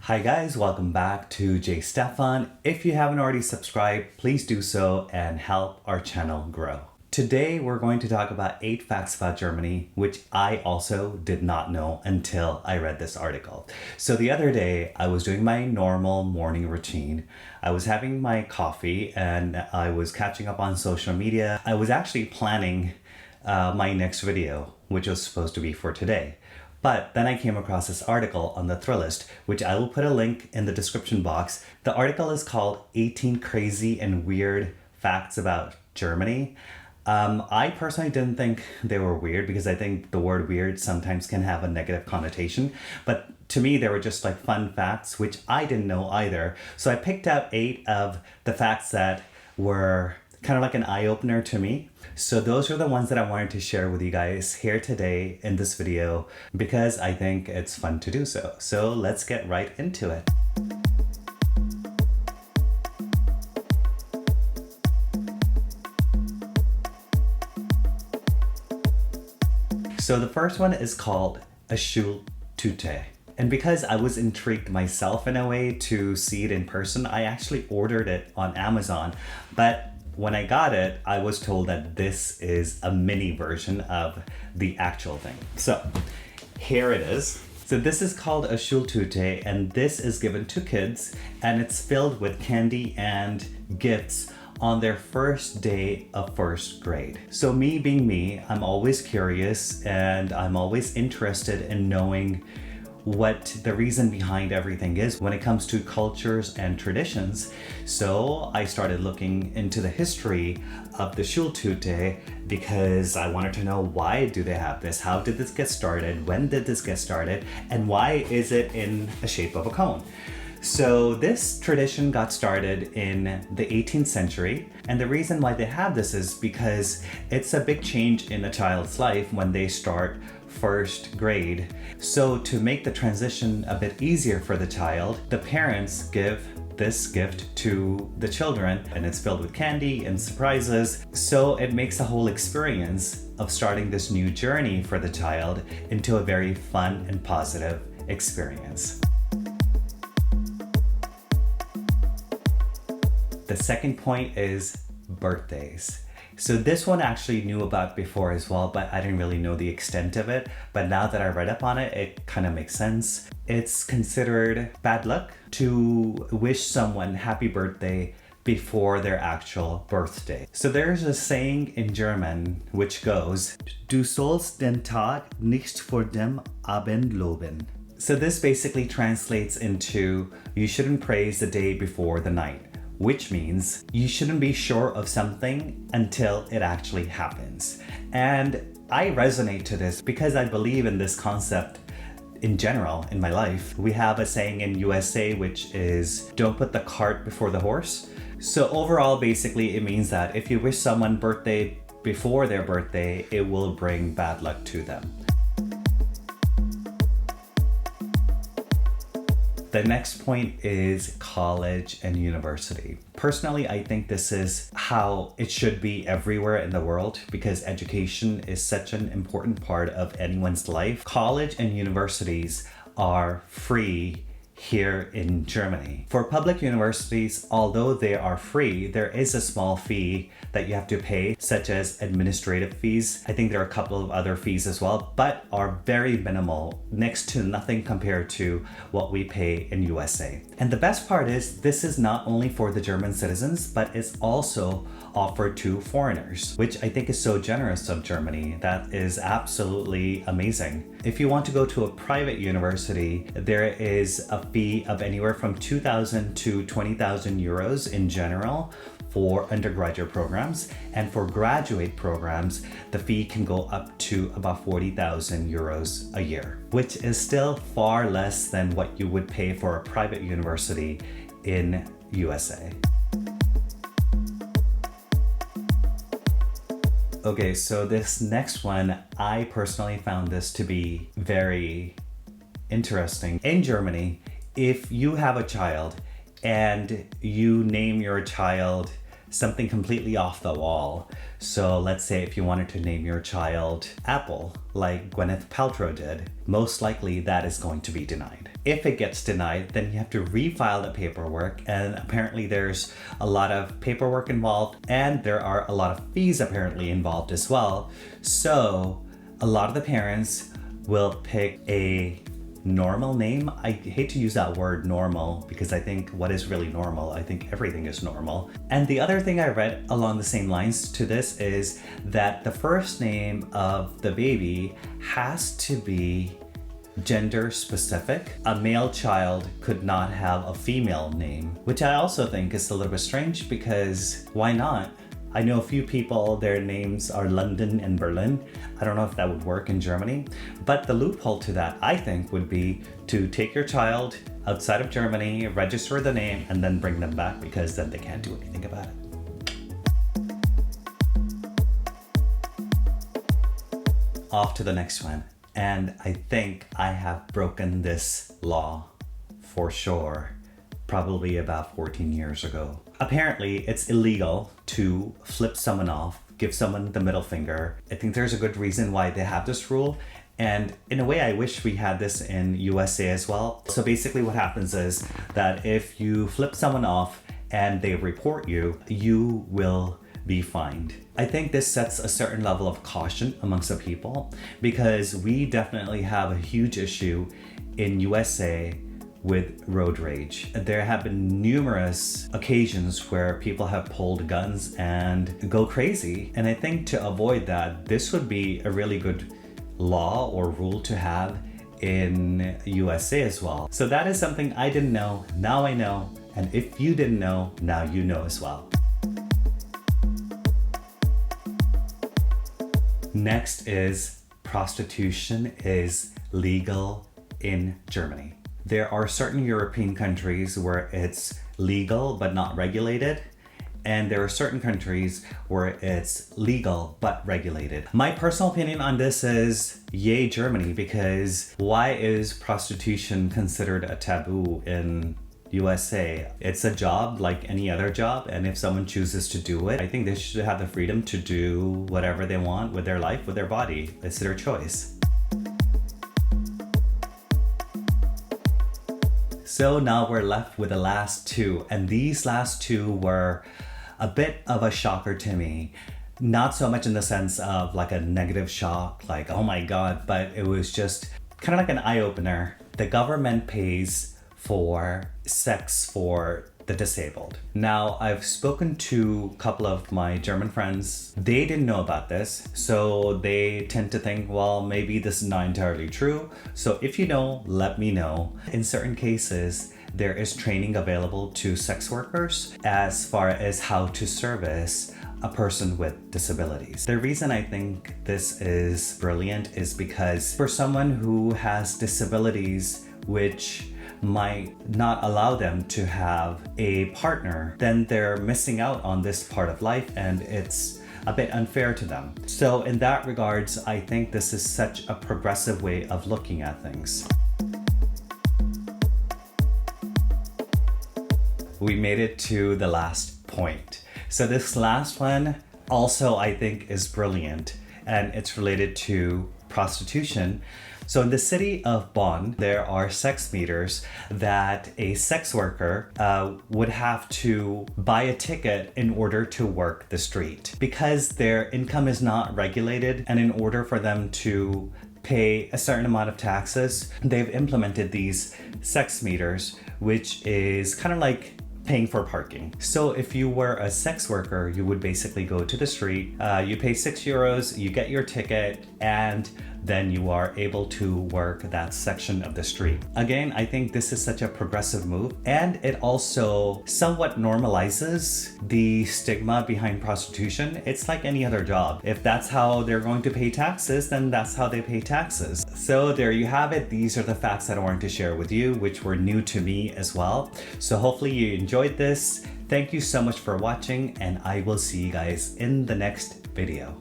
Hi guys, welcome back to STEPHAN. If you haven't already subscribed, please do so and help our channel grow. Today we're going to talk about 8 facts about Germany, which I also did not know until I read this article. So the other day I was doing my normal morning routine. I was having my coffee and I was catching up on social media. I was actually planning my next video, which was supposed to be for today. But then I came across this article on the Thrillist, which I will put a link in the description box. The article is called 18 Crazy and Weird Facts About Germany. I personally didn't think they were weird because I think the word weird sometimes can have a negative connotation. But to me, they were just like fun facts, which I didn't know either. So I picked out 8 of the facts that were kind of like an eye-opener to me. So those are the ones that I wanted to share with you guys here today in this video because I think it's fun to do so. So let's get right into it. So the first one is called a Schultüte. And because I was intrigued myself in a way to see it in person, I actually ordered it on Amazon. But when I got it, I was told that this is a mini version of the actual thing. So here it is. So this is called a Schultüte, and this is given to kids, and it's filled with candy and gifts on their first day of first grade. So me being me, I'm always curious and I'm always interested in knowing what the reason behind everything is when it comes to cultures and traditions. So I started looking into the history of the Schultüte because I wanted to know, why do they have this? How did this get started? When did this get started? And why is it in the shape of a cone? So this tradition got started in the 18th century, and the reason why they have this is because it's a big change in a child's life when they start first grade. So to make the transition a bit easier for the child, the parents give this gift to the children, and it's filled with candy and surprises. So it makes the whole experience of starting this new journey for the child into a very fun and positive experience. The second point is birthdays. So this one I actually knew about before as well, but I didn't really know the extent of it. But now that I read up on it, it kind of makes sense. It's considered bad luck to wish someone happy birthday before their actual birthday. So there's a saying in German which goes, Du sollst den Tag nicht vor dem Abend loben. So this basically translates into, you shouldn't praise the day before the night, which means you shouldn't be sure of something until it actually happens. And I resonate to this because I believe in this concept in general in my life. We have a saying in USA which is, don't put the cart before the horse. So overall, basically, it means that if you wish someone birthday before their birthday, it will bring bad luck to them. The next point is college and university. Personally, I think this is how it should be everywhere in the world because education is such an important part of anyone's life. College and universities are free here in Germany. For public universities, although they are free, there is a small fee that you have to pay, such as administrative fees. I think there are a couple of other fees as well, but are very minimal, next to nothing compared to what we pay in USA. And the best part is this is not only for the German citizens, but it's also offered to foreigners, which I think is so generous of Germany. That is absolutely amazing. If you want to go to a private university, there is a fee of anywhere from 2,000 to 20,000 euros in general for undergraduate programs, and for graduate programs, the fee can go up to about 40,000 euros a year, which is still far less than what you would pay for a private university in USA. Okay, so this next one, I personally found this to be very interesting. In Germany, if you have a child and you name your child something completely off the wall. So let's say if you wanted to name your child Apple, like Gwyneth Paltrow did, most likely that is going to be denied. If it gets denied, then you have to refile the paperwork, and apparently there's a lot of paperwork involved, and there are a lot of fees apparently involved as well. So a lot of the parents will pick a normal name. I hate to use that word normal because I think what is really normal? I think everything is normal. And the other thing I read along the same lines to this is that the first name of the baby has to be gender specific. A male child could not have a female name, which I also think is a little bit strange because why not? I know a few people, their names are London and Berlin. I don't know if that would work in Germany, but the loophole to that, I think, would be to take your child outside of Germany, register the name, and then bring them back because then they can't do anything about it. Off to the next one. And I think I have broken this law for sure, probably about 14 years ago. Apparently, it's illegal to flip someone off, give someone the middle finger. I think there's a good reason why they have this rule. And in a way, I wish we had this in USA as well. So basically what happens is that if you flip someone off and they report you, you will be fined. I think this sets a certain level of caution amongst the people because we definitely have a huge issue in USA with road rage. There have been numerous occasions where people have pulled guns and go crazy. And I think to avoid that, this would be a really good law or rule to have in USA as well. So that is something I didn't know. Now I know. And if you didn't know, now you know as well. Next is prostitution is legal in Germany. There are certain European countries where it's legal but not regulated, and there are certain countries where it's legal but regulated. My personal opinion on this is yay Germany, because why is prostitution considered a taboo in USA? It's a job like any other job, and if someone chooses to do it, I think they should have the freedom to do whatever they want with their life, with their body. It's their choice. So now we're left with the last two, and these last two were a bit of a shocker to me. Not so much in the sense of like a negative shock, like, oh my God, but it was just kind of like an eye-opener. The government pays for sex for the disabled. Now, I've spoken to a couple of my German friends. They didn't know about this, so they tend to think, well, maybe this is not entirely true. So if you know, let me know. In certain cases, there is training available to sex workers as far as how to service a person with disabilities. The reason I think this is brilliant is because for someone who has disabilities which might not allow them to have a partner, then they're missing out on this part of life and it's a bit unfair to them. So in that regards, I think this is such a progressive way of looking at things. We made it to the last point. So this last one also I think is brilliant, and it's related to prostitution. So in the city of Bonn, there are sex meters that a sex worker would have to buy a ticket in order to work the street. Because their income is not regulated, and in order for them to pay a certain amount of taxes, they've implemented these sex meters, which is kind of like paying for parking. So if you were a sex worker, you would basically go to the street, you pay €6, you get your ticket, and then you are able to work that section of the street. Again, I think this is such a progressive move, and it also somewhat normalizes the stigma behind prostitution. It's like any other job. If that's how they're going to pay taxes, then that's how they pay taxes. So there you have it. These are the facts that I wanted to share with you, which were new to me as well. So hopefully you enjoyed this. Thank you so much for watching, and I will see you guys in the next video.